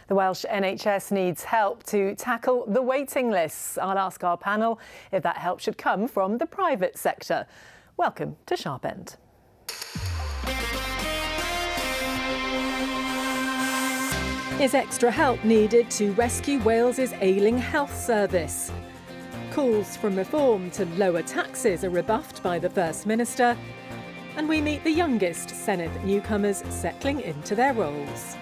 The Welsh NHS needs help to tackle the waiting lists. I'll ask our panel if that help should come from the private sector. Welcome to Sharp End. Is extra help needed to rescue Wales's ailing health service? Calls from reform to lower taxes are rebuffed by the First Minister. And we meet the youngest Senedd newcomers settling into their roles.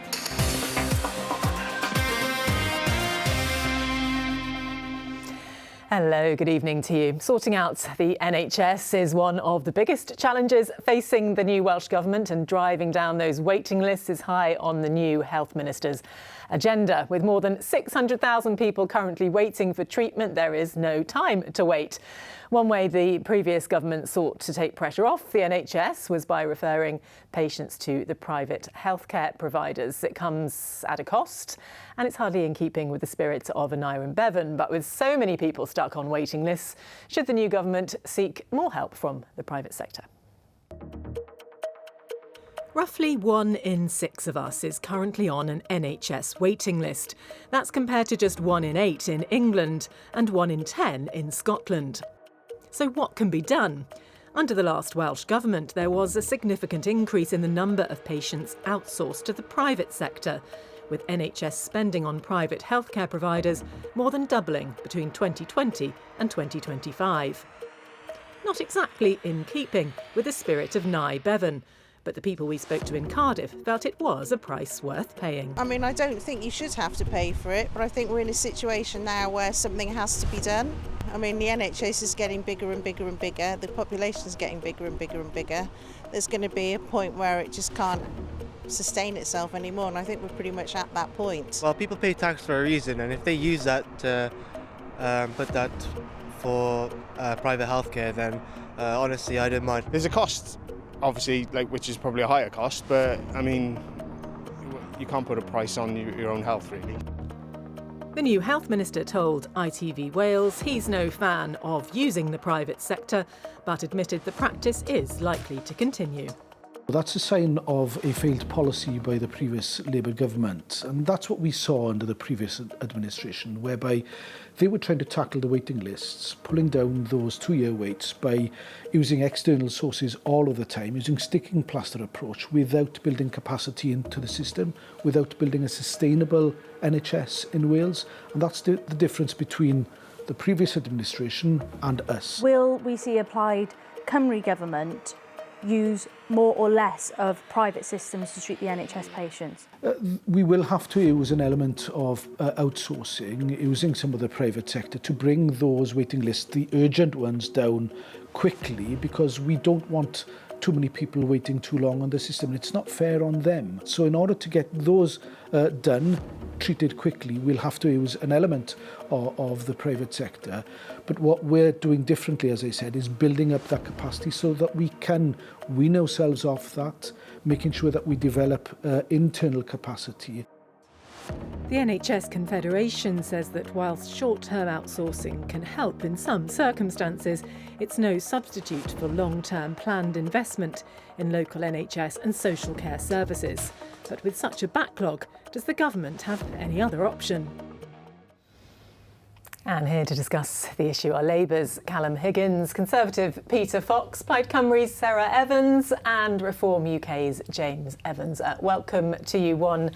Hello, good evening to you. Sorting out the NHS is one of the biggest challenges facing the new Welsh Government, and driving down those waiting lists is high on the new Health Minister's agenda. With more than 600,000 people currently waiting for treatment, there is no time to wait. One way the previous government sought to take pressure off the NHS was by referring patients to the private healthcare providers. It comes at a cost, and it's hardly in keeping with the spirit of Aneurin Bevan. But with so many people stuck on waiting lists, should the new government seek more help from the private sector? Roughly 1 in 6 of us is currently on an NHS waiting list. That's compared to just 1 in 8 in England and 1 in 10 in Scotland. So what can be done? Under the last Welsh Government, there was a significant increase in the number of patients outsourced to the private sector, with NHS spending on private healthcare providers more than doubling between 2020 and 2025. Not exactly in keeping with the spirit of Aneurin Bevan, but the people we spoke to in Cardiff felt it was a price worth paying. I mean, I don't think you should have to pay for it, but I think we're in a situation now where something has to be done. I mean, the NHS is getting bigger and bigger and bigger. The population is getting bigger and bigger and bigger. There's going to be a point where it just can't sustain itself anymore, and I think we're pretty much at that point. Well, people pay tax for a reason, and if they use that to put that for private healthcare, then honestly, I don't mind. There's a cost, obviously, which is probably a higher cost, but I mean, you can't put a price on your own health, really. The new Health Minister told ITV Wales he's no fan of using the private sector, but admitted the practice is likely to continue. That's a sign of a failed policy by the previous Labour government, and that's what we saw under the previous administration, whereby they were trying to tackle the waiting lists, pulling down those 2-year waits by using external sources all of the time, using sticking plaster approach without building capacity into the system, without building a sustainable NHS in Wales. And that's the difference between the previous administration and us. Will we see a Plaid Cymru government use more or less of private systems to treat the NHS patients? We will have to use an element of outsourcing, using some of the private sector to bring those waiting lists, the urgent ones, down quickly, because we don't want too many people waiting too long on the system. It's not fair on them. So in order to get those done, treated quickly, we'll have to use an element of the private sector. But what we're doing differently, as I said, is building up that capacity so that we can wean ourselves off that, making sure that we develop internal capacity. The NHS Confederation says that whilst short-term outsourcing can help in some circumstances, it's no substitute for long-term planned investment in local NHS and social care services. But with such a backlog, does the government have any other option? And here to discuss the issue are Labour's Callum Higgins, Conservative Peter Fox, Plaid Cymru's Sarah Evans and Reform UK's James Evans. Welcome to you one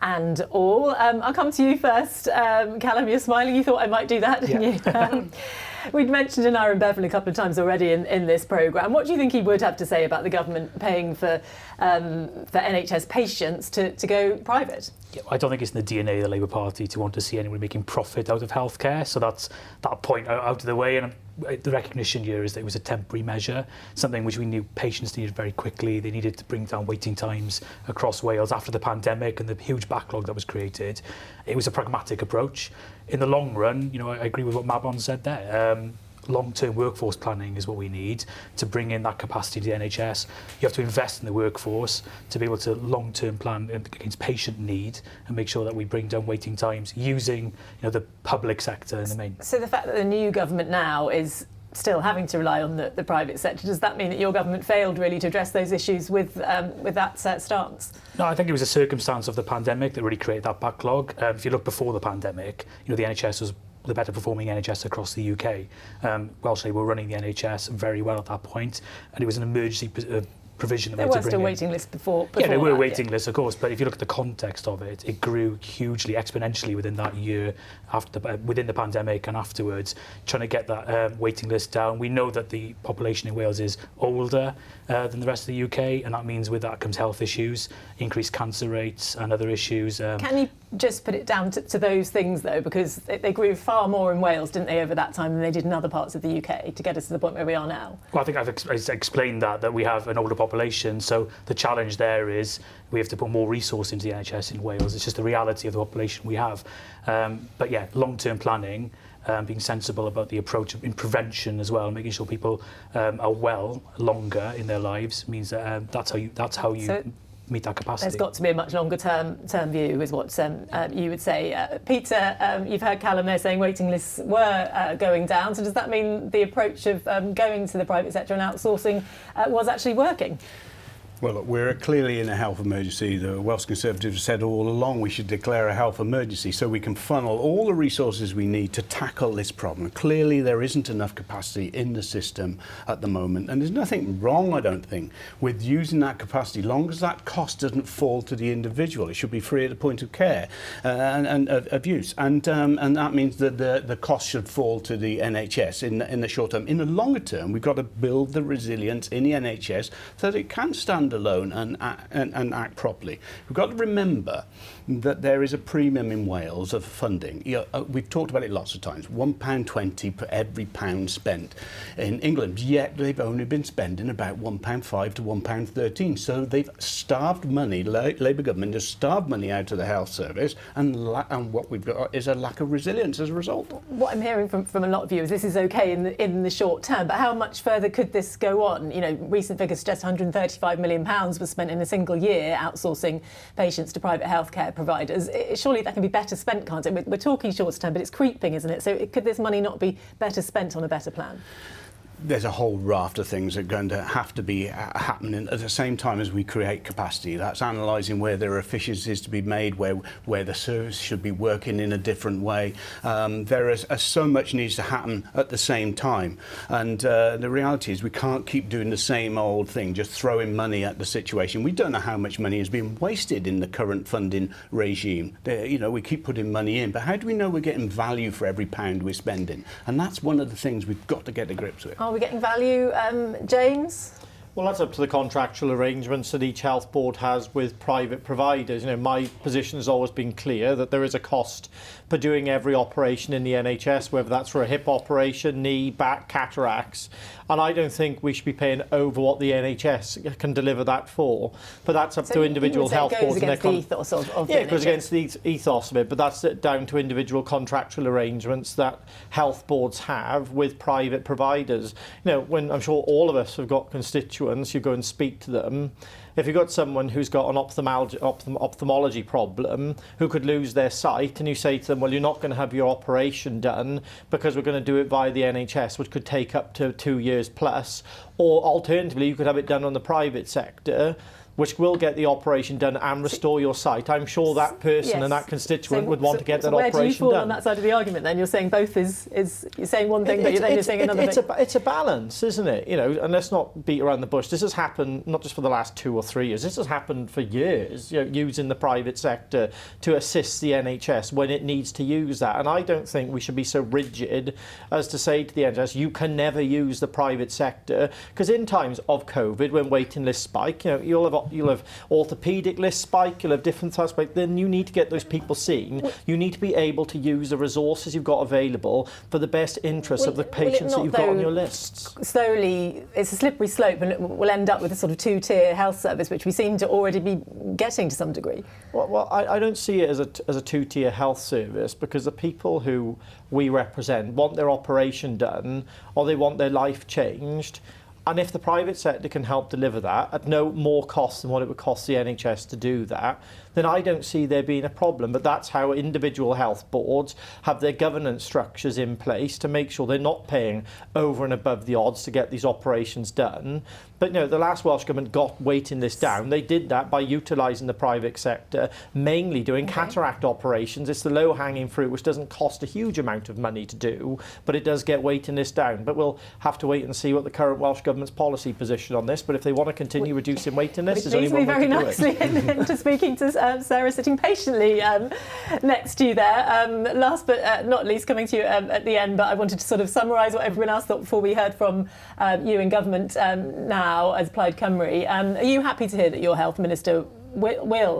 and all. I'll come to you first. Callum, you're smiling. You thought I might do that, didn't you? We'd mentioned Aneurin Bevan a couple of times already in this programme. What do you think he would have to say about the government paying for NHS patients to go private? Yeah, I don't think it's in the DNA of the Labour Party to want to see anyone making profit out of healthcare. So that's that point out of the way. And the recognition here is that it was a temporary measure, something which we knew patients needed very quickly. They needed to bring down waiting times across Wales after the pandemic and the huge backlog that was created. It was a pragmatic approach. In the long run, I agree with what Mabon said there. Long-term workforce planning is what we need to bring in that capacity to the NHS. You have to invest in the workforce to be able to long-term plan against patient need and make sure that we bring down waiting times using the public sector in the main. So the fact that the new government now is still having to rely on the private sector. Does that mean that your government failed really to address those issues with that stance? No, I think it was a circumstance of the pandemic that really created that backlog. If you look before the pandemic, the NHS was the better performing NHS across the UK. Welsh Labour were running the NHS very well at that point, and it was an emergency provision that there were still waiting lists before yeah, there were that, waiting lists, of course, but if you look at the context of it, it grew hugely, exponentially within that year, within the pandemic and afterwards, trying to get that waiting list down. We know that the population in Wales is older than the rest of the UK, and that means with that comes health issues, increased cancer rates and other issues. Can you just put it down to those things, though, because they grew far more in Wales, didn't they, over that time than they did in other parts of the UK to get us to the point where we are now? Well, I think I've explained that we have an older population, so the challenge there is we have to put more resource into the NHS in Wales. It's just the reality of the population we have. But yeah, long-term planning, being sensible about the approach in prevention as well, making sure people are well longer in their lives means that that's how you meet that capacity. There's got to be a much longer term view, is what you would say. Peter, you've heard Callum there saying waiting lists were going down. So does that mean the approach of going to the private sector and outsourcing was actually working? Well, look, we're clearly in a health emergency. The Welsh Conservatives have said all along we should declare a health emergency so we can funnel all the resources we need to tackle this problem. Clearly, there isn't enough capacity in the system at the moment, and there's nothing wrong, I don't think, with using that capacity, long as that cost doesn't fall to the individual. It should be free at the point of care and of use, and that means that the cost should fall to the NHS in the short term. In the longer term, we've got to build the resilience in the NHS so that it can stand alone and act properly. We've got to remember that there is a premium in Wales of funding. We've talked about it lots of times, £1.20 per every pound spent in England, yet they've only been spending about £1.5 to £1.13. So they've starved money, Labour government has starved money out of the health service, and what we've got is a lack of resilience as a result. What I'm hearing from a lot of you is this is okay in the short term, but how much further could this go on? Recent figures suggest £135 million was spent in a single year outsourcing patients to private healthcare providers. Surely that can be better spent, can't it? We're talking short term, but it's creeping, isn't it? So could this money not be better spent on a better plan? There's a whole raft of things that are going to have to be happening at the same time as we create capacity. That's analysing where there are efficiencies to be made, where the service should be working in a different way. There is so much needs to happen at the same time, and the reality is we can't keep doing the same old thing, just throwing money at the situation. We don't know how much money is being wasted in the current funding regime. We keep putting money in, but how do we know we're getting value for every pound we're spending? And that's one of the things we've got to get to grips with. Are we getting value, James? Well, that's up to the contractual arrangements that each health board has with private providers. My position has always been clear that there is a cost for doing every operation in the NHS, whether that's for a hip operation, knee, back, cataracts. And I don't think we should be paying over what the NHS can deliver that for. But that's up to individual health boards. It goes against the ethos of it goes against the ethos of it, but that's down to individual contractual arrangements that health boards have with private providers. When I'm sure all of us have got constituents, you go and speak to them. If you've got someone who's got an ophthalmology problem who could lose their sight, and you say to them, well, you're not going to have your operation done because we're going to do it via the NHS, which could take up to 2 years plus, or alternatively, you could have it done on the private sector, which will get the operation done and restore your sight. I'm sure that person and that constituent would want to get that operation done. Where do you fall on that side of the argument then? You're saying both is you're saying one thing, but then you're saying another thing. It's a balance, isn't it? And let's not beat around the bush. This has happened not just for the last 2 or 3 years. This has happened for years, using the private sector to assist the NHS when it needs to use that. And I don't think we should be so rigid as to say to the NHS, you can never use the private sector, because in times of COVID, when waiting lists spike, you'll have orthopaedic lists spike, you'll have different types spike, then you need to get those people seen. You need to be able to use the resources you've got available for the best interests of the patients that you've got on your lists. Slowly, it's a slippery slope, and we'll end up with a sort of two-tier health service, which we seem to already be getting to some degree. Well, I don't see it as a two-tier health service, because the people who we represent want their operation done or they want their life changed. And if the private sector can help deliver that at no more cost than what it would cost the NHS to do that, then I don't see there being a problem. But that's how individual health boards have their governance structures in place to make sure they're not paying over and above the odds to get these operations done. But the last Welsh Government got waiting lists down. They did that by utilising the private sector, mainly doing cataract operations. It's the low-hanging fruit, which doesn't cost a huge amount of money to do, but it does get waiting lists down. But we'll have to wait and see what the current Welsh Government's policy position on this. But if they want to continue reducing waiting lists, there's only one way to do it. Very nicely into speaking to Sarah sitting patiently next to you there. Last but not least, coming to you at the end, but I wanted to sort of summarise what everyone else thought before we heard from you in government now as Plaid Cymru. Are you happy to hear that your health minister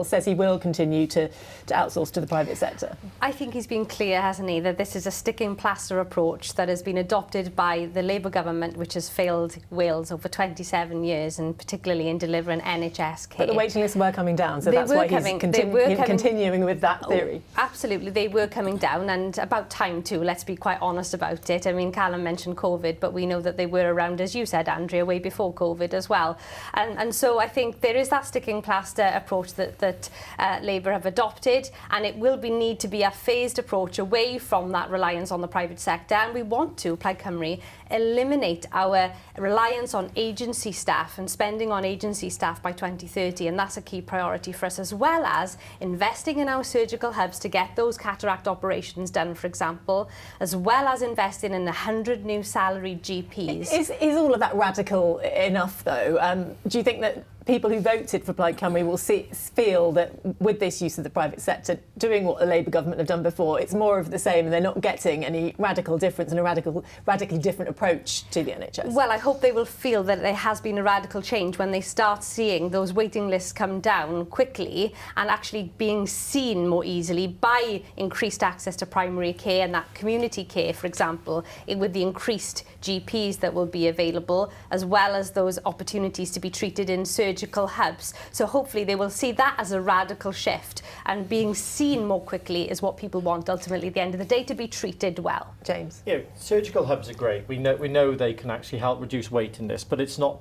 says he will continue to outsource to the private sector? I think he's been clear, hasn't he, that this is a sticking plaster approach that has been adopted by the Labour government, which has failed Wales over 27 years, and particularly in delivering NHS care. But the waiting lists were coming down, so that's why he's continuing with that theory. Absolutely, they were coming down, and about time too, let's be quite honest about it. I mean, Callum mentioned COVID, but we know that they were around, as you said, Andrea, way before COVID as well. And so I think there is that sticking plaster approach that Labour have adopted, and it will need to be a phased approach away from that reliance on the private sector. And we want to, Plaid Cymru, eliminate our reliance on agency staff and spending on agency staff by 2030, and that's a key priority for us, as well as investing in our surgical hubs to get those cataract operations done, for example, as well as investing in 100 new salaried GPs. Is all of that radical enough, though? Do you think that people who voted for Plaid Cymru will feel that with this use of the private sector doing what the Labour government have done before, it's more of the same and they're not getting any radical difference and a radically different approach to the NHS? Well, I hope they will feel that there has been a radical change when they start seeing those waiting lists come down quickly and actually being seen more easily by increased access to primary care and that community care, for example, with the increased GPs that will be available, as well as those opportunities to be treated in surgical hubs. So hopefully they will see that as a radical shift, and being seen more quickly is what people want ultimately at the end of the day, to be treated well. James? Surgical hubs are great. We know they can actually help reduce waiting lists, but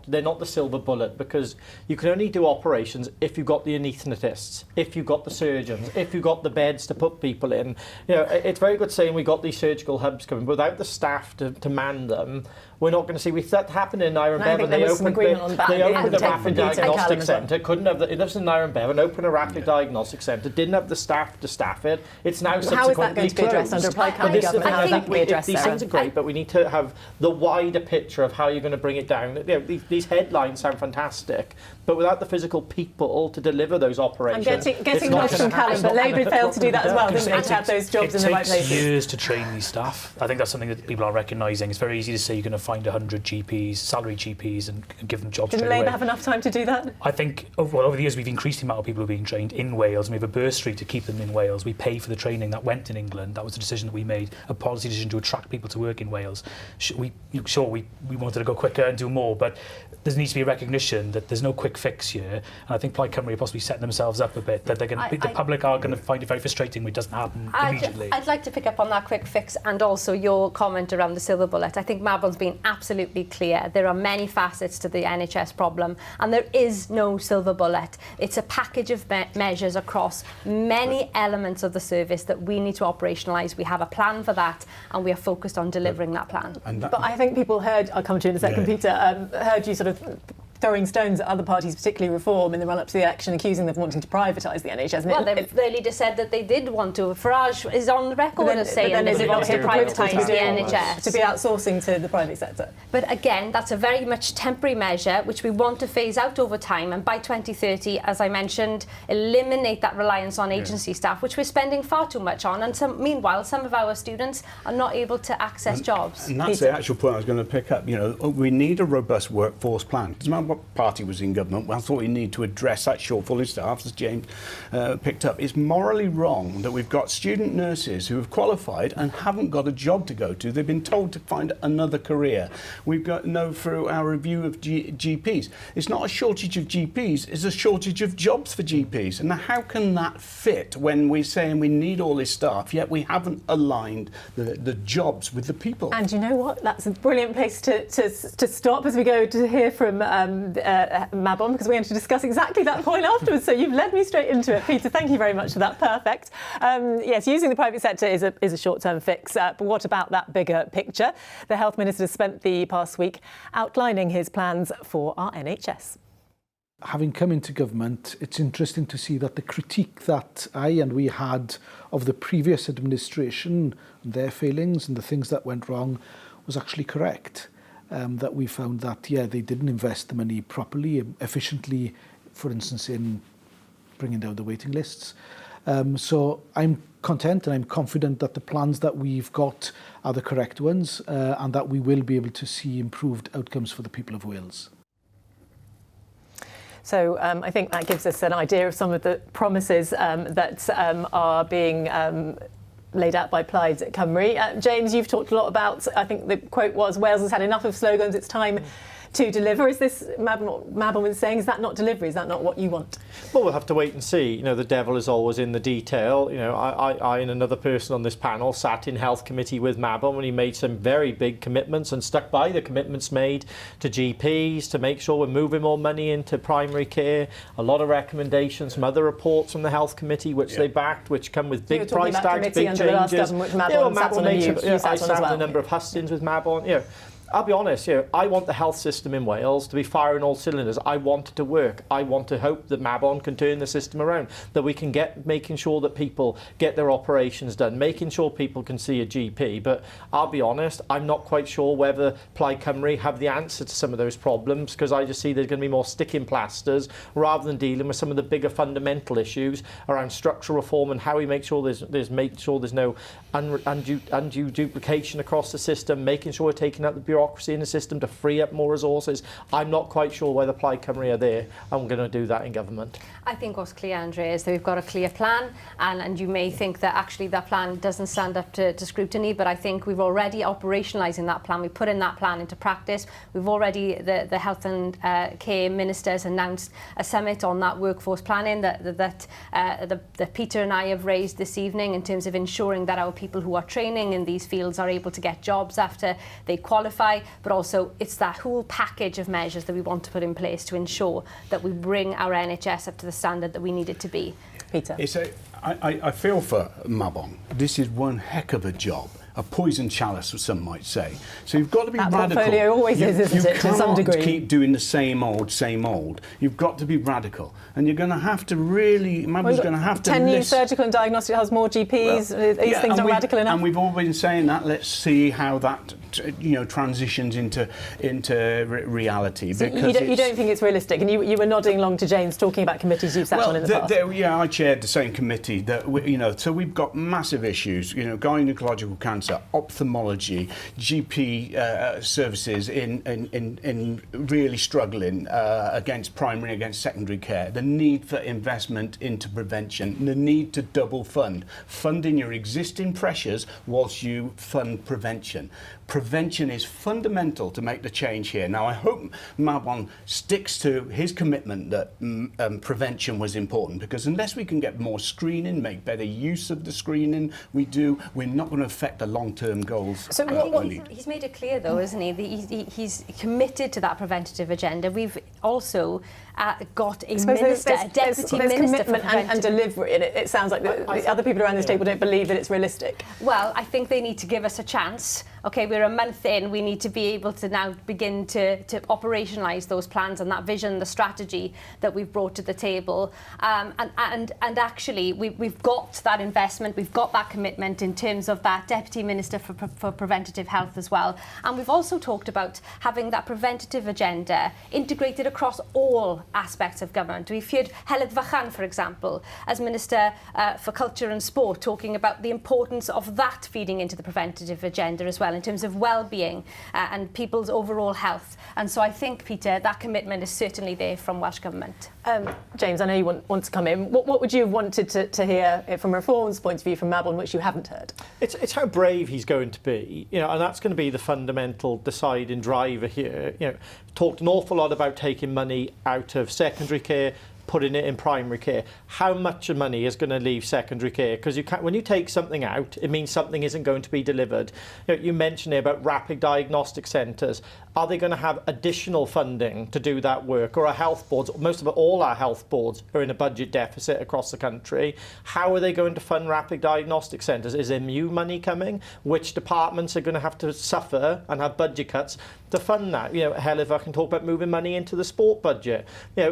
they're not the silver bullet, because you can only do operations if you've got the anaesthetists, if you've got the surgeons, if you've got the beds to put people in. It's very good saying we got these surgical hubs coming, but without the staff to man them, we're not going to see. That happened in Iron Bevan. They opened a rapid diagnostic centre. Couldn't have it was in Iron Bevan. Opened a rapid diagnostic centre. Didn't have the staff to staff it. It's now How is that going to be addressed under Plaid Cymru government? How is that going to be addressed? These things are great, but we need to have the wider picture of how you're going to bring it down. These headlines sound fantastic, but without the physical people to deliver those operations, I'm getting nods from Callum, but Labour failed to do that as well, didn't they? To have those jobs in the right places. It takes years to train these staff. I think that's something that people are recognising. It's very easy to say you're going to find 100 GPs, salary GPs, and give them jobs Didn't straight away. Labour have enough time to do that? I think over the years we've increased the amount of people who are being trained in Wales, and we have a bursary to keep them in Wales. We pay for the training that went in England. That was a decision that we made, a policy decision to attract people to work in Wales. We wanted to go quicker and do more, but there needs to be a recognition that there's no quick fix here, and I think Plaid Cymru are possibly setting themselves up a bit, that the public are going to find it very frustrating when it doesn't happen immediately. I'd like to pick up on that quick fix and also your comment around the silver bullet. I think Mabel's been absolutely clear. There are many facets to the NHS problem, and there is no silver bullet. It's a package of measures across many elements of the service that we need to operationalise. We have a plan for that, and we are focused on delivering that plan. But I think people heard, I'll come to you in a second, Peter, heard you sort of throwing stones at other parties, particularly Reform, in the run-up to the election, accusing them of wanting to privatise the NHS. Well, their leader said that they did want to. Farage is on the record as saying that they want to privatise the NHS. To be outsourcing to the private sector. But again, that's a very much temporary measure, which we want to phase out over time. And by 2030, as I mentioned, eliminate that reliance on agency staff, which we're spending far too much on. And meanwhile, some of our students are not able to access jobs. And that's the actual point I was going to pick up. We need a robust workforce plan. It doesn't matter Party was in government, I thought we need to address that shortfall in staff, as James picked up. It's morally wrong that we've got student nurses who have qualified and haven't got a job to go to. They've been told to find another career. We've got through our review of GPs. It's not a shortage of GPs, it's a shortage of jobs for GPs. And how can that fit when we're saying we need all this staff, yet we haven't aligned the jobs with the people? And you know what? That's a brilliant place to stop as we go to hear from Mabon, because we're going to discuss exactly that point afterwards. So you've led me straight into it. Peter, thank you very much for that. Perfect. Yes, using the private sector is a short-term fix, but what about that bigger picture? The Health Minister spent the past week outlining his plans for our NHS. Having come into government, it's interesting to see that the critique that I and we had of the previous administration and their failings and the things that went wrong was actually correct. That we found that, yeah, they didn't invest the money properly, efficiently, for instance, in bringing down the waiting lists. So I'm content and I'm confident that the plans that we've got are the correct ones and that we will be able to see improved outcomes for the people of Wales. So I think that gives us an idea of some of the promises that are being laid out by Plaid Cymru. James, you've talked a lot about, I think the quote was, Wales has had enough of slogans, it's time to deliver. Is this, Mabon was saying, is that not delivery? Is that not what you want? Well, we'll have to wait and see. You know, the devil is always in the detail. You know, I and another person on this panel sat in Health Committee with Mabon when he made some very big commitments and stuck by the commitments made to GPs to make sure we're moving more money into primary care. A lot of recommendations, some other reports from the Health Committee which they backed, which come with big price tags, big changes. The last government, which Mabon sat on, I sat on a number of hustings with Mabon. You know, I'll be honest, you know, I want the health system in Wales to be firing all cylinders. I want it to work. I want to hope that Mabon can turn the system around, that we can making sure that people get their operations done, making sure people can see a GP. But I'll be honest, I'm not quite sure whether Plaid Cymru have the answer to some of those problems, because I just see there's going to be more sticking plasters rather than dealing with some of the bigger fundamental issues around structural reform and how we make sure there's no undue duplication across the system, making sure we're taking out the bureaucracy in the system to free up more resources. I'm not quite sure whether Plaid Cymru are there. I'm going to do that in government. I think what's clear, Andrea, is that we've got a clear plan, and you may think that actually that plan doesn't stand up to scrutiny, but I think we've already operationalising that plan. We put in that plan into practice. We've already, the Health and Care Ministers announced a summit on that workforce planning that Peter and I have raised this evening in terms of ensuring that our people who are training in these fields are able to get jobs after they qualify, but also it's that whole package of measures that we want to put in place to ensure that we bring our NHS up to the standard that we need it to be. Peter? I feel for Mabon. This is one heck of a job. A poison chalice, some might say. So you've got to be radical. That portfolio always is, isn't it, to some degree? You can't keep doing the same old. You've got to be radical. And you're going to have to really, Mabon's going to have to 10 new surgical and diagnostic hubs, more GPs, these things are radical enough. And we've all been saying that. Let's see how that transitions into reality. So you don't think it's realistic? And you were nodding along to James talking about committees you've sat on in the past. Yeah, I chaired the same committee. So we've got massive issues. Gynecological cancer, ophthalmology, GP services in really struggling against primary, against secondary care. The need for investment into prevention. The need to double funding your existing pressures whilst you fund prevention. Prevention is fundamental to make the change here. Now, I hope Mabon sticks to his commitment that prevention was important, because unless we can get more screening, make better use of the screening we do, we're not going to affect the long-term goals. So he's made it clear, though, isn't he? He's committed to that preventative agenda. We've also got a minister, a deputy minister commitment and delivery, and it sounds like the other people around this table don't believe that it's realistic. Well, I think they need to give us a chance. Okay, we're a month in. We need to be able to now begin to operationalise those plans and that vision, the strategy that we've brought to the table. And actually, we've got that investment, we've got that commitment in terms of that Deputy Minister for Preventative Health as well. And we've also talked about having that preventative agenda integrated across all aspects of government. We've heard Heledd Vychan, for example, as Minister for Culture and Sport, talking about the importance of that feeding into the preventative agenda as well, in terms of well-being and people's overall health. And so I think, Peter, that commitment is certainly there from Welsh Government. James, I know you want to come in. What would you have wanted to hear from a Reform's point of view from Mabon, which you haven't heard? It's how brave he's going to be, and that's going to be the fundamental deciding driver here. Talked an awful lot about taking money out of secondary care, putting it in primary care. How much money is going to leave secondary care? Because when you take something out, it means something isn't going to be delivered. You mentioned here about rapid diagnostic centres. Are they going to have additional funding to do that work? Or our health boards, all our health boards are in a budget deficit across the country. How are they going to fund rapid diagnostic centres? Is there new money coming? Which departments are going to have to suffer and have budget cuts to fund that? Heledd Vychan talk about moving money into the sport budget.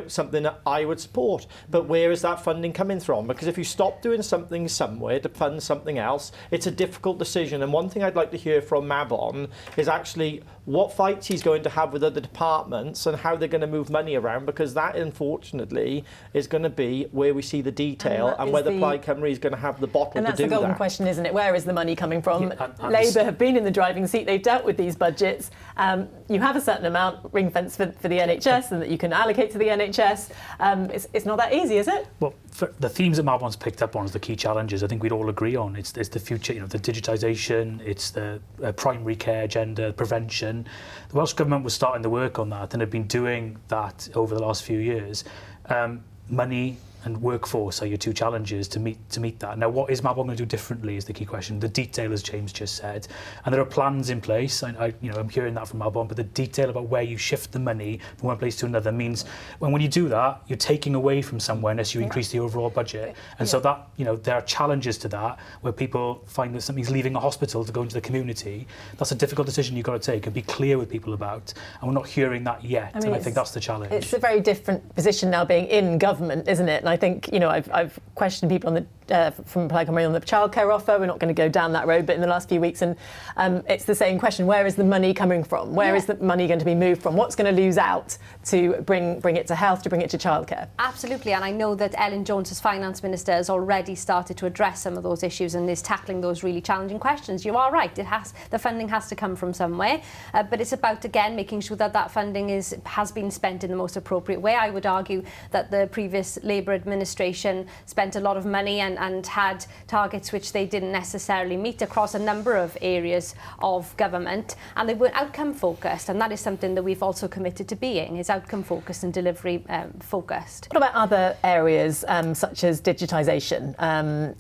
Something that I would support. But where is that funding coming from? Because if you stop doing something somewhere to fund something else, it's a difficult decision. And one thing I'd like to hear from Mabon is actually what fights he's going to have with other departments and how they're going to move money around, because that, unfortunately, is going to be where we see the detail and whether Plaid Cymru is going to have the bottle to do that. And that's the golden question, isn't it? Where is the money coming from? Labour have been in the driving seat. They've dealt with these budgets. You have a certain amount ring-fenced for the NHS and that you can allocate to the NHS. It's not that easy, is it? Well, the themes that Mabon's picked up on as the key challenges, I think we'd all agree on. It's the future, the digitisation, it's the primary care agenda, prevention. The Welsh Government was starting to work on that and have been doing that over the last few years. Money and workforce are your two challenges to meet that. Now, what is Mabon going to do differently is the key question. The detail, as James just said, and there are plans in place. I'm hearing that from Mabon, but the detail about where you shift the money from one place to another means when you do that, you're taking away from somewhere unless you increase the overall budget. And so that, there are challenges to that where people find that something's leaving a hospital to go into the community. That's a difficult decision you've got to take and be clear with people about. And we're not hearing that yet. And I think that's the challenge. It's a very different position now being in government, isn't it? And I think, I've questioned people on from Plaid Cymru on the childcare offer. We're not going to go down that road, but in the last few weeks, and it's the same question: where is the money coming from? Where is the money going to be moved from? What's going to lose out to bring it to health, to bring it to childcare? Absolutely, and I know that Ellen Jones, as Finance Minister, has already started to address some of those issues and is tackling those really challenging questions. You are right; the funding has to come from somewhere, but it's about again making sure that funding has been spent in the most appropriate way. I would argue that the previous Labour administration spent a lot of money and had targets which they didn't necessarily meet across a number of areas of government, and they weren't outcome focused, and that is something that we've also committed to being, is outcome focused and delivery focused. What about other areas such as digitisation?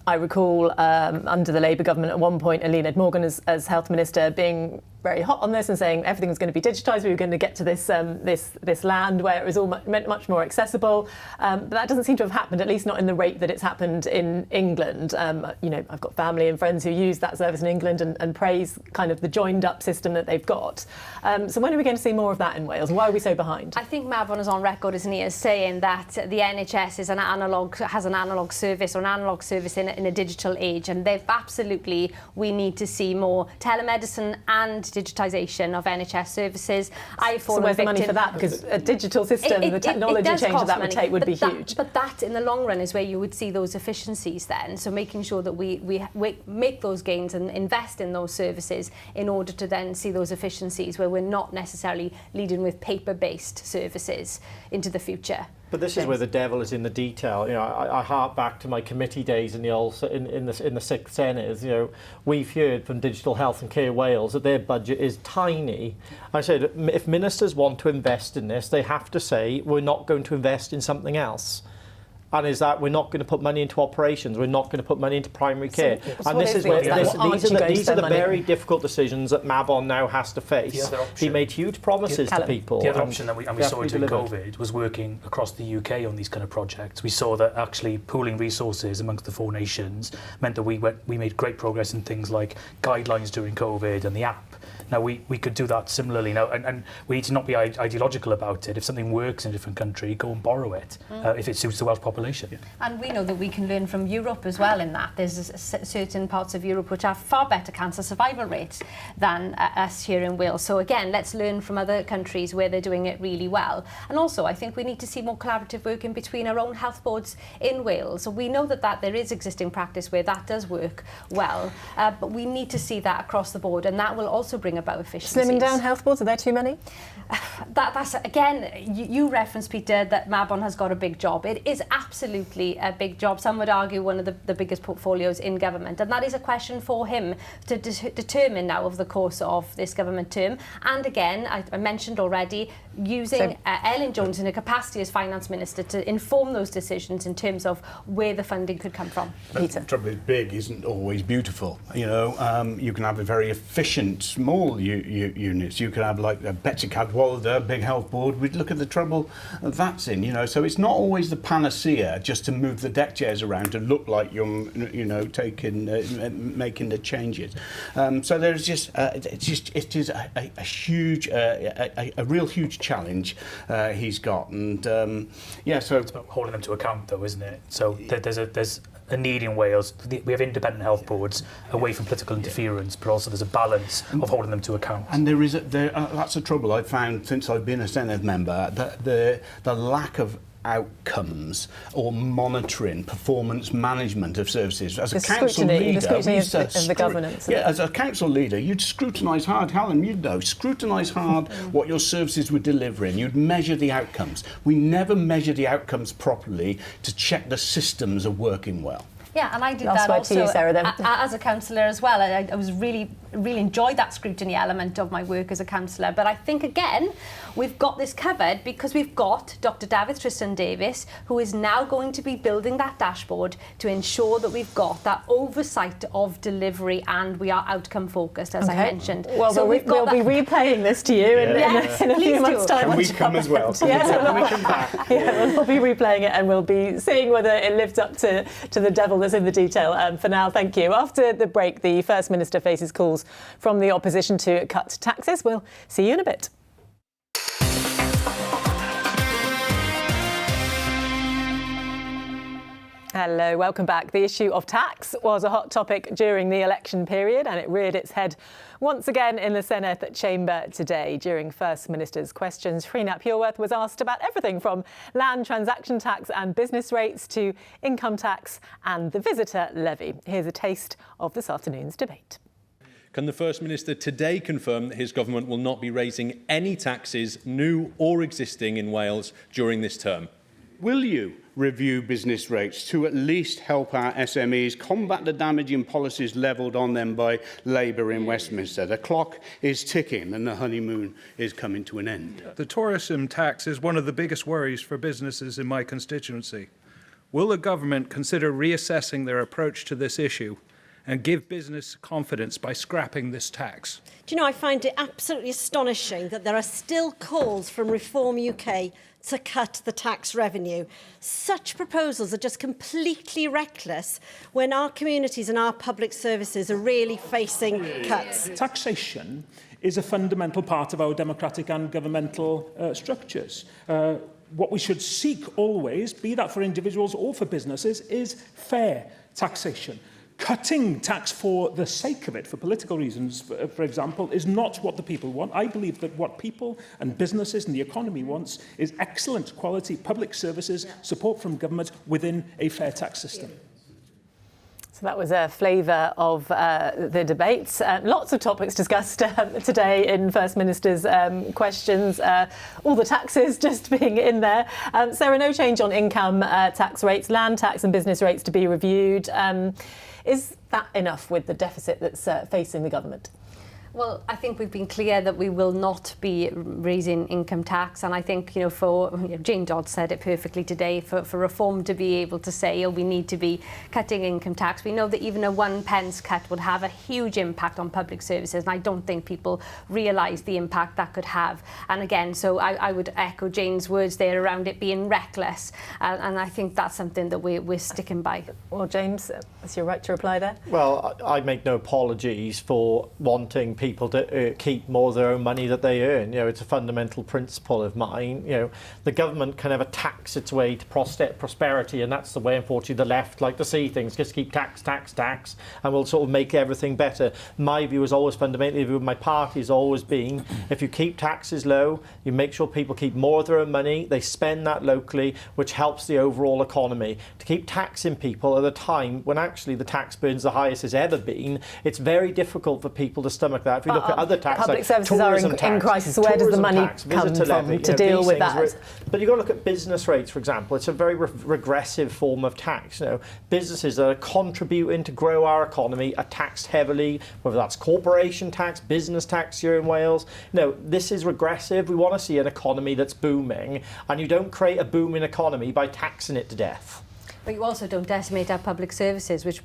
I recall under the Labour government at one point, Senedd Morgan as Health Minister being very hot on this and saying everything was going to be digitised. We were going to get to this land where it was all much more accessible. But that doesn't seem to have happened, at least not in the rate that it's happened in England. I've got family and friends who use that service in England and praise kind of the joined up system that they've got. So when are we going to see more of that in Wales? Why are we so behind? I think Mabon is on record, isn't he, as saying that the NHS has an analogue service or an analogue service in a digital age, and we need to see more telemedicine and digitisation of NHS services. So where's the money for that? Because a digital system, the technology change that would take would be huge. But that, in the long run, is where you would see those efficiencies then. So making sure that we make those gains and invest in those services in order to then see those efficiencies where we're not necessarily leading with paper-based services into the future. But this is where the devil is in the detail. I hark back to my committee days in the in the 6th Senedd. We've heard from Digital Health and Care Wales that their budget is tiny. I said, if ministers want to invest in this, they have to say we're not going to invest in something else. And is that we're not going to put money into operations, we're not going to put money into primary care. And this is where these are the very difficult decisions that Mabon now has to face. He made huge promises to people. The other option that we saw during COVID was working across the UK on these kind of projects. We saw that actually pooling resources amongst the 4 nations meant that we made great progress in things like guidelines during COVID and the app. Now, we could do that similarly now, and we need to not be ideological about it. If something works in a different country, go and borrow it if it suits the Welsh population. population. Yeah. And we know that we can learn from Europe as well in that. There's certain parts of Europe which have far better cancer survival rates than us here in Wales. So again, let's learn from other countries where they're doing it really well. And also, I think we need to see more collaborative work in between our own health boards in Wales. So we know that there is existing practice where that does work well, but we need to see that across the board, and that will also bring about efficiencies. Slimming down health boards, are there too many? That's again, you referenced, Peter, that Mabon has got a big job. It is absolutely a big job. Some would argue one of the biggest portfolios in government, and that is a question for him to determine now over the course of this government term. And again, I mentioned already, using Ellen Jones in her capacity as Finance Minister to inform those decisions in terms of where the funding could come from. Peter. The trouble is, big isn't always beautiful. You know, you can have a very efficient small units. You can have like a Betsy Cadwallader, big health board. We'd look at the trouble that's in. You know, so it's not always the panacea just to move the deck chairs around to look like you're, you know, making the changes. So there's just it is a huge, a real huge challenge he's got, and yeah. So it's about holding them to account, though, isn't it? So there's a need in Wales. We have independent health boards away from political interference, but also there's a balance of holding them to account. And that's the trouble I've found since I've been a Senedd member, the lack of outcomes or monitoring performance management of services. As a council leader, the governance. Yeah, as a council leader, you'd scrutinise hard, Helen, you'd know, scrutinise hard what your services were delivering. You'd measure the outcomes. We never measure the outcomes properly to check the systems are working well. Yeah, and I did Last that word also to you, Sarah, then. As a councillor as well. I was really enjoyed that scrutiny element of my work as a councillor. But I think, again, we've got this covered because we've got Dr David Tristan-Davies, who is now going to be building that dashboard to ensure that we've got that oversight of delivery and we are outcome focused, as I mentioned. Well, so we'll be replaying this to you in a few months' time. Can we come as well? Yeah, we come back. Yeah, we'll be replaying it and we'll be seeing whether it lived up to the devil that's in the detail. For now, thank you. After the break, the First Minister faces calls from the opposition to cut taxes. We'll see you in a bit. Hello, welcome back. The issue of tax was a hot topic during the election period, and it reared its head once again in the Senedd chamber today. During First Minister's questions, Rhys Pureworth was asked about everything from land transaction tax and business rates to income tax and the visitor levy. Here's a taste of this afternoon's debate. Can the First Minister today confirm that his government will not be raising any taxes, new or existing, in Wales during this term? Will you review business rates to at least help our SMEs combat the damaging policies levelled on them by Labour in Westminster? The clock is ticking and the honeymoon is coming to an end. The tourism tax is one of the biggest worries for businesses in my constituency. Will the government consider reassessing their approach to this issue and give business confidence by scrapping this tax? Do you know, I find it absolutely astonishing that there are still calls from Reform UK to cut the tax revenue. Such proposals are just completely reckless when our communities and our public services are really facing cuts. Taxation is a fundamental part of our democratic and governmental structures. What we should seek always, be that for individuals or for businesses, is fair taxation. Cutting tax for the sake of it, for political reasons, for example, is not what the people want. I believe that what people and businesses and the economy wants is excellent quality public services, support from government within a fair tax system. So that was a flavour of the debates. Lots of topics discussed today in First Minister's questions. All the taxes just being in there. Sarah, no change on income tax rates, land tax and business rates to be reviewed. Is that enough with the deficit that's facing the government? Well, I think we've been clear that we will not be raising income tax, and I think, Jane Dodd said it perfectly today, for Reform to be able to say, we need to be cutting income tax. We know that even a 1 pence cut would have a huge impact on public services, and I don't think people realise the impact that could have. And again, so I would echo Jane's words there around it being reckless, and I think that's something that we're sticking by. Well, James, it's your right to reply there. Well, I make no apologies for wanting people to keep more of their own money that they earn. You know, it's a fundamental principle of mine. You know, the government can never tax its way to prosperity, and that's the way, unfortunately, the left like to see things. Just keep tax, and we'll sort of make everything better. My view is always fundamentally, the view of my party has always been, if you keep taxes low, you make sure people keep more of their own money, they spend that locally, which helps the overall economy. To keep taxing people at a time when actually the tax burn's the highest it's ever been, it's very difficult for people to stomach that. If you look at other taxes, public like services are in crisis, so where does the money come from to deal with that? But you've got to look at business rates, for example. It's a very regressive form of tax. You know, businesses that are contributing to grow our economy are taxed heavily, whether that's corporation tax, business tax here in Wales. No, this is regressive. We want to see an economy that's booming, and you don't create a booming economy by taxing it to death. But you also don't decimate our public services, which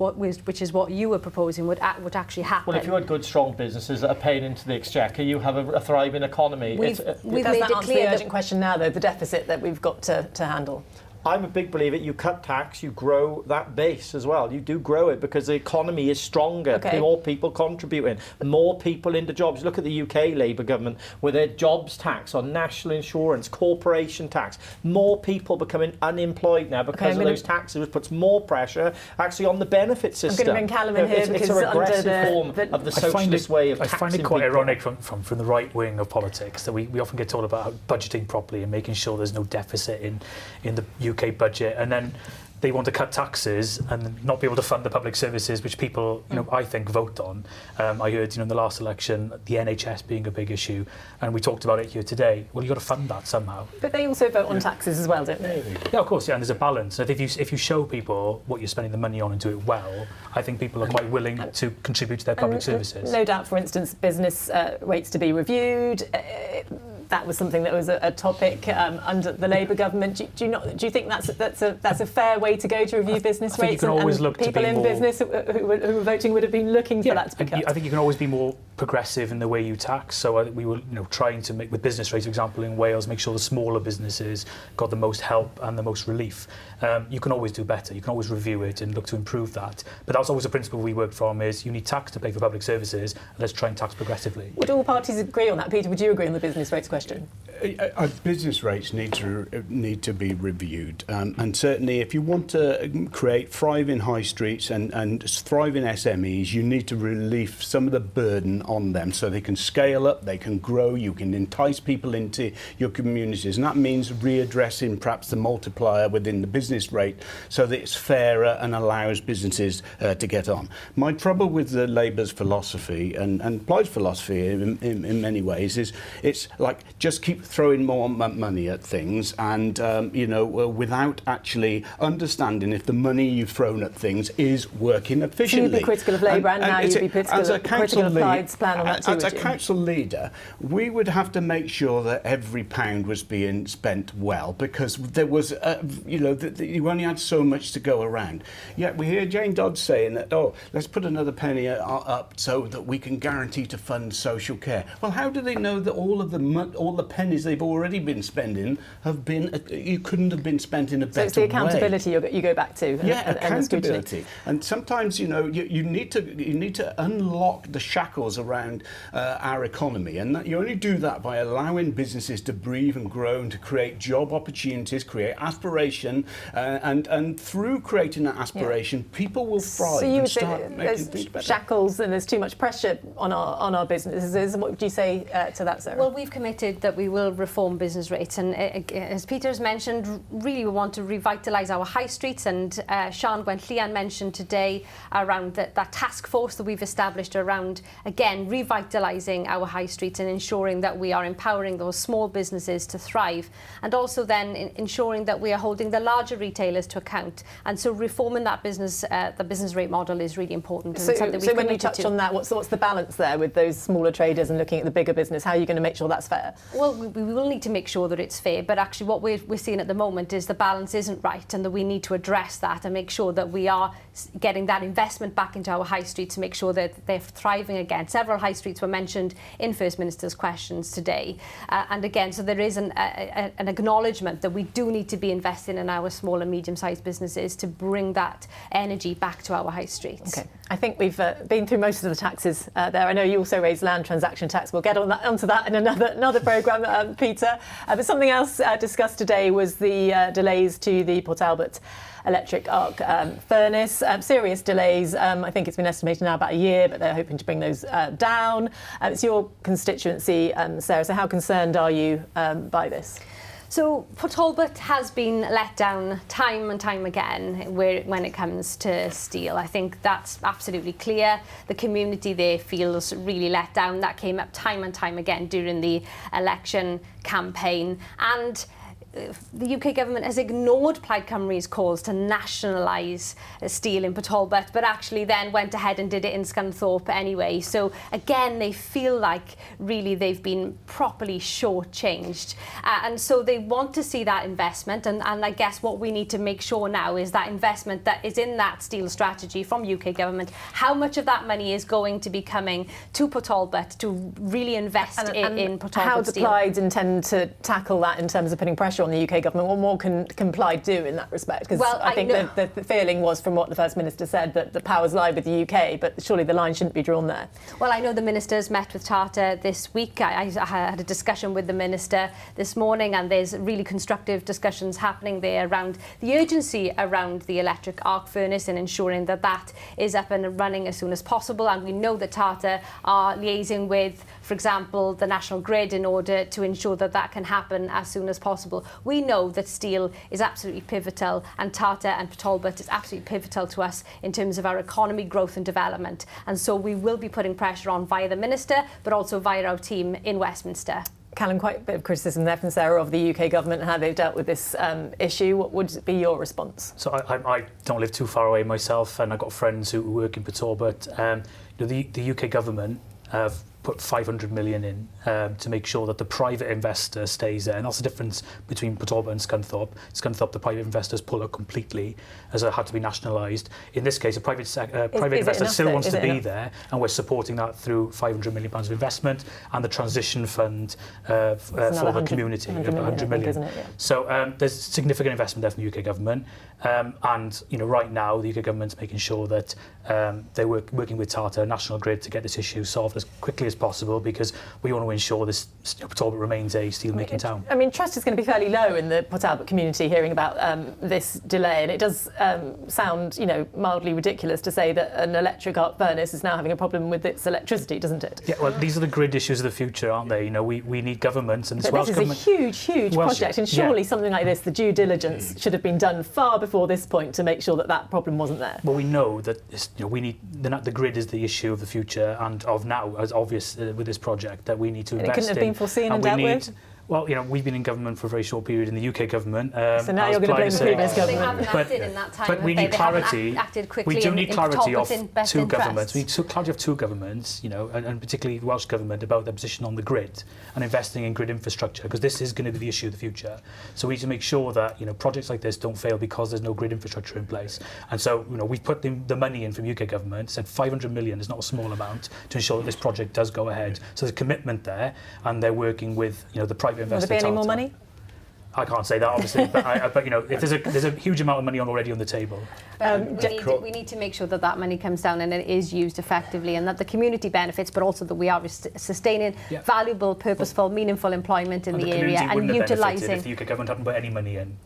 is what you were proposing would actually happen. Well, if you had good, strong businesses that are paying into the exchequer, you have a thriving economy. We've does made that it answer clear the urgent question now, though, the deficit that we've got to handle? I'm a big believer, you cut tax, you grow that base as well. You do grow it because the economy is stronger. Okay. More people contributing, more people into jobs. Look at the UK Labour government with their jobs tax on national insurance, corporation tax. More people becoming unemployed now because of those taxes, which puts more pressure actually on the benefit system. I'm going to bring Callum in here because it's a regressive under form of the socialist way of taxing I find it quite people. ironic from the right wing of politics that we often get told about budgeting properly and making sure there's no deficit in the UK budget, and then they want to cut taxes and not be able to fund the public services which people, I think, vote on. I heard, in the last election, the NHS being a big issue, and we talked about it here today. Well, you've got to fund that somehow. But they also vote on taxes as well, don't they? Yeah, of course, yeah, and there's a balance. And if you show people what you're spending the money on and do it well, I think people are quite willing to contribute to their public services. No doubt, for instance, business rates to be reviewed. That was something that was a topic under the Labour government. Do you think that's a fair way to go to review business rates? You can always look people to be in more, business who were voting would have been looking for that to be cut. I think you can always be more progressive in the way you tax. So we were trying to make, with business rates, for example, in Wales, make sure the smaller businesses got the most help and the most relief. You can always do better. You can always review it and look to improve that. But that's always a principle we worked from: is you need tax to pay for public services. Let's try and tax progressively. Would all parties agree on that? Peter, would you agree on the business rates question? Business rates need to be reviewed, and certainly if you want to create thriving high streets and thriving SMEs, you need to relieve some of the burden on them so they can scale up, they can grow, you can entice people into your communities, and that means readdressing perhaps the multiplier within the business rate so that it's fairer and allows businesses to get on. My trouble with the Labour's philosophy and Plaid's philosophy in many ways is it's like just keep throwing more money at things and without actually understanding if the money you've thrown at things is working efficiently. So you'd be critical of Labour and now you'd be critical of Plaid's plan on that too. As a council leader, we would have to make sure that every pound was being spent well, because there was, you only had so much to go around. Yet we hear Jane Dodds saying that, let's put another penny up so that we can guarantee to fund social care. Well, how do they know that all the pennies they've already been spending you couldn't have been spent in a better way? So it's the accountability you go back to. Accountability. And sometimes, you need to unlock the shackles around our economy, and you only do that by allowing businesses to breathe and grow and to create job opportunities, create aspiration, and through creating that aspiration, people will thrive. So you and would start say making things there's better. shackles and there's too much pressure on our businesses. What would you say to that, Sarah? Well, we've committed that we will reform business rates, and as Peter has mentioned, really we want to revitalise our high streets, and Sian Gwenllian mentioned today around that task force that we've established around, again, revitalising our high streets and ensuring that we are empowering those small businesses to thrive, and also then ensuring that we are holding the larger retailers to account. And so reforming that the business rate model is really important. And something so when you touch on that, what's the balance there with those smaller traders and looking at the bigger business? How are you going to make sure that's fair? Well, will need to make sure that it's fair, but actually what we're seeing at the moment is the balance isn't right, and that we need to address that and make sure that we are getting that investment back into our high streets to make sure that they're thriving again. Several high streets were mentioned in First Minister's questions today, and again, so there is an acknowledgement that we do need to be investing in our small and medium-sized businesses to bring that energy back to our high streets. Okay, I think we've been through most of the taxes there. I know you also raised land transaction tax. We'll get onto that in another programme, Peter. But something else discussed today was the delays to the Port Talbot electric arc furnace. Serious delays. I think it's been estimated now about a year, but they're hoping to bring those down. It's your constituency, Sarah, so how concerned are you by this? So Port Talbot has been let down time and time again when it comes to steel. I think that's absolutely clear. The community there feels really let down. That came up time and time again during the election campaign. And the UK government has ignored Plaid Cymru's calls to nationalise steel in Port Talbot, but actually then went ahead and did it in Scunthorpe anyway. So again, they feel like really they've been properly shortchanged. And so they want to see that investment. And I guess what we need to make sure now is that investment that is in that steel strategy from UK government, how much of that money is going to be coming to Port Talbot to really invest in Port Talbot how do steel? Plaid intend to tackle that in terms of putting pressure on the UK government? What more can Plaid do in that respect? Because I think the feeling was, from what the First Minister said, that the powers lie with the UK, but surely the line shouldn't be drawn there. Well, I know the Minister's met with Tata this week. I had a discussion with the Minister this morning, and there's really constructive discussions happening there around the urgency around the electric arc furnace and ensuring that that is up and running as soon as possible. And we know that Tata are liaising with, for example, the National Grid in order to ensure that that can happen as soon as possible. We know that steel is absolutely pivotal, and Tata and Port Talbot is absolutely pivotal to us in terms of our economy, growth and development. And so we will be putting pressure on via the Minister, but also via our team in Westminster. Callum, quite a bit of criticism there from Sarah of the UK government and how they've dealt with this issue. What would be your response? So I don't live too far away myself, and I've got friends who work in Port Talbot. The UK government have put 500 million in to make sure that the private investor stays there. And that's the difference between Port Talbot and Scunthorpe. Scunthorpe, the private investors pull out completely, as it had to be nationalised. In this case, a private investor still wants to be there, and we're supporting that through £500 million of investment and the transition fund for the community, 100 million. Isn't it? Yeah. So there's significant investment there from the UK government. And right now, the UK government's making sure that they're working with Tata, National Grid, to get this issue solved as quickly as possible, because we want to ensure this Port Talbot remains a steel-making town. I mean, trust is going to be fairly low in the Port Talbot community hearing about this delay, and it does sound, mildly ridiculous to say that an electric arc furnace is now having a problem with its electricity, doesn't it? Yeah, well, these are the grid issues of the future, aren't they? We need governments, and this Welsh government... This is a huge project, and surely something like this, the due diligence should have been done far before this point to make sure that that problem wasn't there. Well, we know that we need the grid is the issue of the future and of now, as obvious with this project, that we need to invest in. It couldn't have been foreseen and dealt with? Well, we've been in government for a very short period in the UK government. So now you're going to blame the previous government. They haven't acted in that time. But we need clarity. Acted quickly. We do need clarity of two governments. We need clarity of two governments, and particularly the Welsh government, about their position on the grid and investing in grid infrastructure, because this is going to be the issue of the future. So we need to make sure that projects like this don't fail because there's no grid infrastructure in place. And so we've put the money in from UK government. Said 500 million is not a small amount to ensure that this project does go ahead. So there's a commitment there, and they're working with the private investors. Will there be any more money? I can't say that, obviously, but if there's a huge amount of money already on the table. We need to make sure that that money comes down and it is used effectively, and that the community benefits, but also that we are sustaining valuable, purposeful, meaningful employment in the area and utilising. If the UK government hadn't put any money in,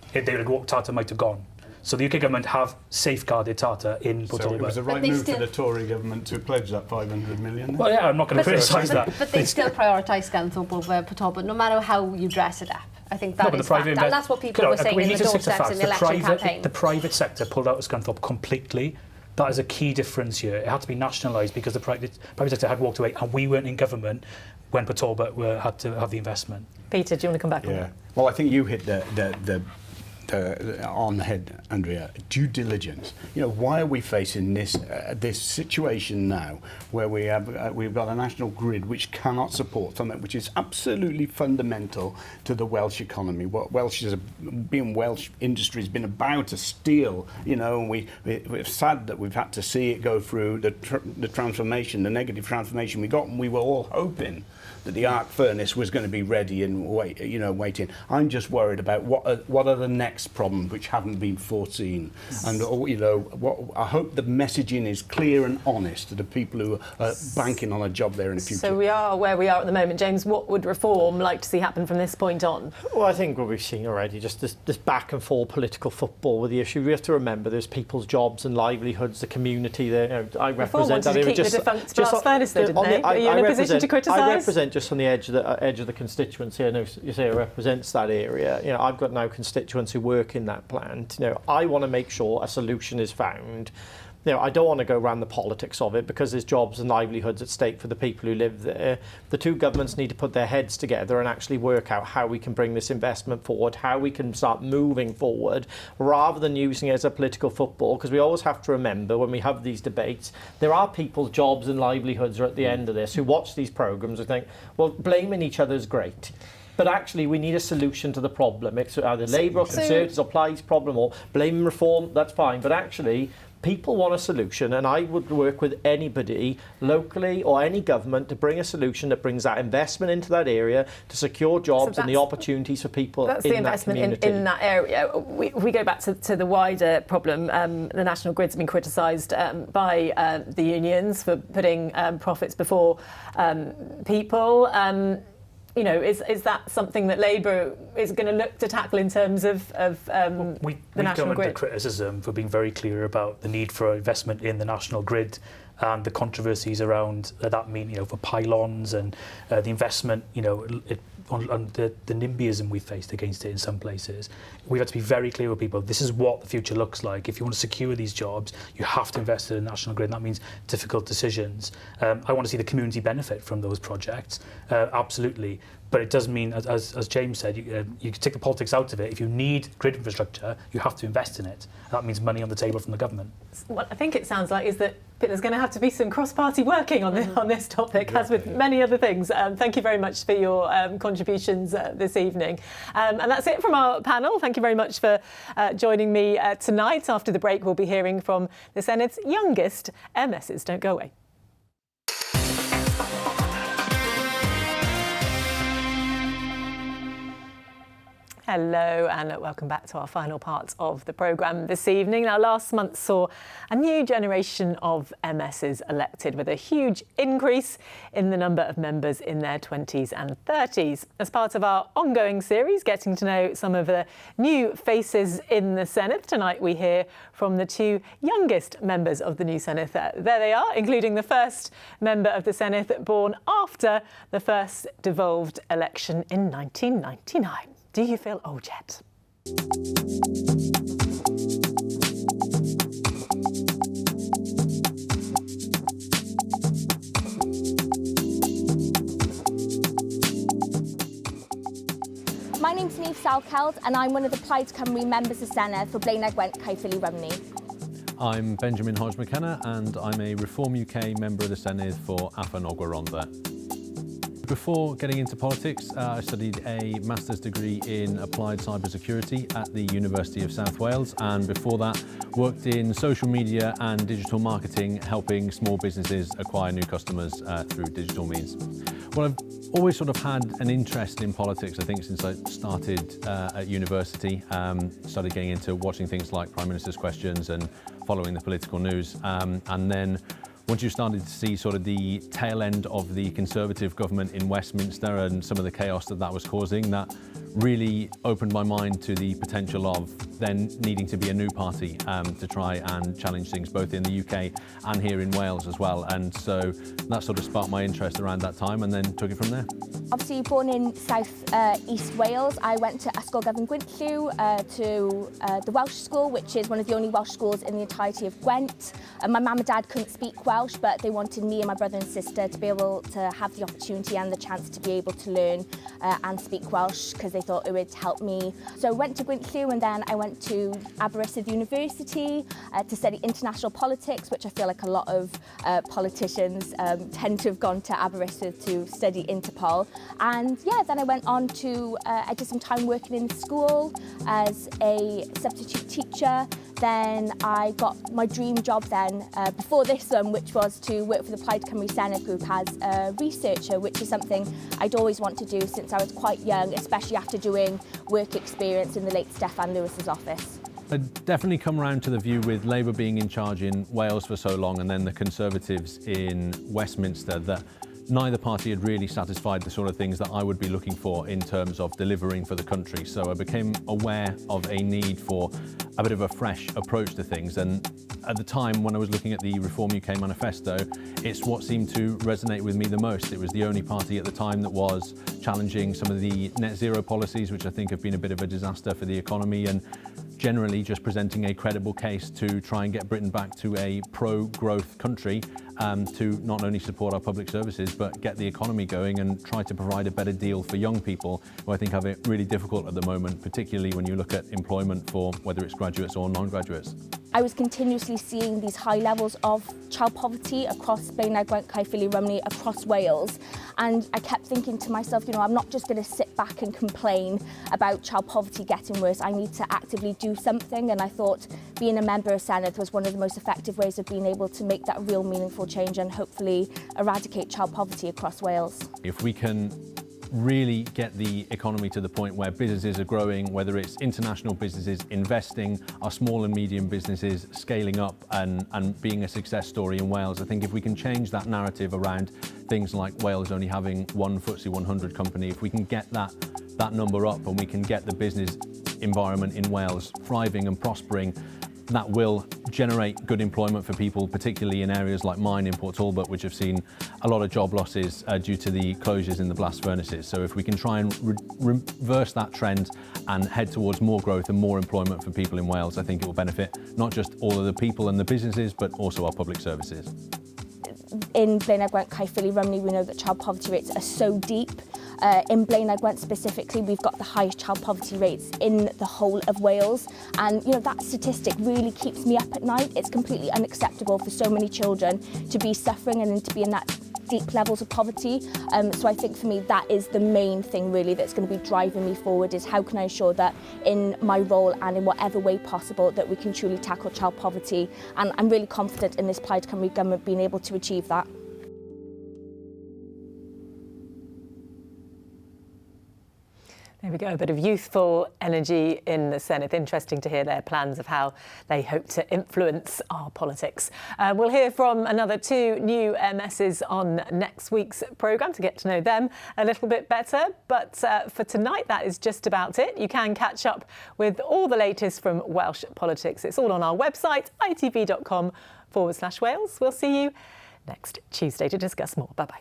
Tata might have gone. So the UK government have safeguarded Tata in Port Talbot. So it was the right move for the Tory government to pledge that 500 million? Well, yeah, I'm not going to criticise that. But they still prioritise Scunthorpe over Port Talbot, no matter how you dress it up. I think that is fact. And that's what people were saying in the doorsteps in the election campaign. The private sector pulled out of Scunthorpe completely. That is a key difference here. It had to be nationalised because the private sector had walked away, and we weren't in government when Port Talbot had to have the investment. Peter, do you want to come back on that? Well, I think you hit the on the head, Andrea. Due diligence. You know, why are we facing this situation now, where we've got a national grid which cannot support something which is absolutely fundamental to the Welsh economy? What Welsh industry has been about to steal. You know, and we're sad that we've had to see it go through the transformation, the negative transformation we got, and we were all hoping that the arc furnace was going to be ready and waiting. I'm just worried about what are the next problems which haven't been foreseen, and I hope the messaging is clear and honest to the people who are banking on a job there in the future. So we are where we are at the moment, James. What would Reform like to see happen from this point on? Well, I think what we've seen already, just this back and forth political football with the issue. We have to remember there's people's jobs and livelihoods, the community there. You know, I represent that. Reform wanted to keep the defunct blast furnace, though, didn't they? Are you in a position to criticise? I represent just on the edge of the constituency. I know you say it represents that area. You know, I've got now constituents who work in that plant. You know, I want to make sure a solution is found. You know, I don't want to go around the politics of it because there's jobs and livelihoods at stake for the people who live there. The two governments need to put their heads together and actually work out how we can bring this investment forward, how we can start moving forward, rather than using it as a political football, because we always have to remember when we have these debates, there are people's jobs and livelihoods are at the end of this who watch these programmes and think, well, blaming each other is great. But actually, we need a solution to the problem. It's either Labour or Conservatives or Plaid's problem or blaming Reform, that's fine. But actually, people want a solution, and I would work with anybody locally or any government to bring a solution that brings that investment into that area to secure jobs and the opportunities for people in that community. That's the investment in that area. We go back to the wider problem. The National Grid's been criticised by the unions for putting profits before people. You know, is that something that Labour is going to look to tackle in terms of the National Grid? The criticism for being very clear about the need for investment in the National Grid and the controversies around that mean, you know, for pylons and the investment, you know, on the NIMBYism we faced against it in some places. We've had to be very clear with people, this is what the future looks like. If you want to secure these jobs, you have to invest in the National Grid, and that means difficult decisions. I want to see the community benefit from those projects, absolutely. But it does mean, as James said, you can take the politics out of it. If you need grid infrastructure, you have to invest in it. That means money on the table from the government. What I think it sounds like is that there's going to have to be some cross-party working on this topic, as with many other things. Thank you very much for your contributions this evening. And that's it from our panel. Thank you very much for joining me tonight. After the break, we'll be hearing from the Sened's youngest MSs. Don't go away. Hello and welcome back to our final part of the programme this evening. Now, last month saw a new generation of MSs elected with a huge increase in the number of members in their 20s and 30s. As part of our ongoing series, getting to know some of the new faces in the Senedd, tonight we hear from the two youngest members of the new Senedd. There they are, including the first member of the Senedd born after the first devolved election in 1999. Do you feel old yet? My name's Neve Salkeld and I'm one of the Plaid Cymru members of Senedd for Blaenau Gwent Caerphilly Rymney. I'm Benjamin Hodge McKenna and I'm a Reform UK member of the Senedd for Afon Ogwer Rhondda. Before getting into politics, I studied a master's degree in applied cybersecurity at the University of South Wales, and before that worked in social media and digital marketing, helping small businesses acquire new customers through digital means. Well, I've always sort of had an interest in politics, I think, since I started at university. Started getting into watching things like Prime Minister's Questions and following the political news, and then once you started to see sort of the tail end of the Conservative government in Westminster and some of the chaos that was causing, that really opened my mind to the potential of then needing to be a new party to try and challenge things both in the UK and here in Wales as well. And so that sort of sparked my interest around that time and then took it from there. Obviously born in South East Wales, I went to Ysgol Gyfun Gwynllw to the Welsh school, which is one of the only Welsh schools in the entirety of Gwent. My mum and dad couldn't speak Welsh, Welsh, but they wanted me and my brother and sister to be able to have the opportunity and the chance to be able to learn and speak Welsh, because they thought it would help me. So I went to Gwynllyu, and then I went to Aberystwyth University to study international politics, which I feel like a lot of politicians tend to have gone to Aberystwyth to study Interpol. And yeah, then I went on to, I did some time working in school as a substitute teacher. Then I got my dream job then, before this one, which was to work for the Plaid Cymru Senedd group as a researcher, which is something I'd always wanted to do since I was quite young, especially after doing work experience in the late Steffan Lewis's office. I'd definitely come around to the view with Labour being in charge in Wales for so long and then the Conservatives in Westminster that neither party had really satisfied the sort of things that I would be looking for in terms of delivering for the country. So I became aware of a need for a bit of a fresh approach to things. And at the time when I was looking at the Reform UK manifesto, it's what seemed to resonate with me the most. It was the only party at the time that was challenging some of the net zero policies, which I think have been a bit of a disaster for the economy, and generally just presenting a credible case to try and get Britain back to a pro-growth country, to not only support our public services but get the economy going and try to provide a better deal for young people who I think have it really difficult at the moment, particularly when you look at employment for whether it's graduates or non-graduates. I was continuously seeing these high levels of child poverty across Blaenau Gwent, Caerphilly, Rymney, across Wales. And I kept thinking to myself, you know, I'm not just going to sit back and complain about child poverty getting worse. I need to actively do something. And I thought being a member of Senedd was one of the most effective ways of being able to make that real meaningful change and hopefully eradicate child poverty across Wales. If we can really get the economy to the point where businesses are growing, whether it's international businesses investing, our small and medium businesses scaling up and being a success story in Wales. I think if we can change that narrative around things like Wales only having one FTSE 100 company, if we can get that number up and we can get the business environment in Wales thriving and prospering, that will generate good employment for people, particularly in areas like mine in Port Talbot, which have seen a lot of job losses due to the closures in the blast furnaces. So if we can try and reverse that trend and head towards more growth and more employment for people in Wales, I think it will benefit not just all of the people and the businesses, but also our public services. In Blaenau Gwent, Caerphilly, Rymney, we know that child poverty rates are so deep. In Blaenau Gwent specifically, we've got the highest child poverty rates in the whole of Wales. And you know, that statistic really keeps me up at night. It's completely unacceptable for so many children to be suffering and to be in that deep levels of poverty. So I think for me, that is the main thing really that's going to be driving me forward, is how can I ensure that in my role and in whatever way possible that we can truly tackle child poverty. And I'm really confident in this Plaid Cymru government being able to achieve that. There we go, a bit of youthful energy in the Senedd. Interesting to hear their plans of how they hope to influence our politics. We'll hear from another two new MSs on next week's programme to get to know them a little bit better. But for tonight, that is just about it. You can catch up with all the latest from Welsh politics. It's all on our website, itv.com/Wales. We'll see you next Tuesday to discuss more. Bye-bye.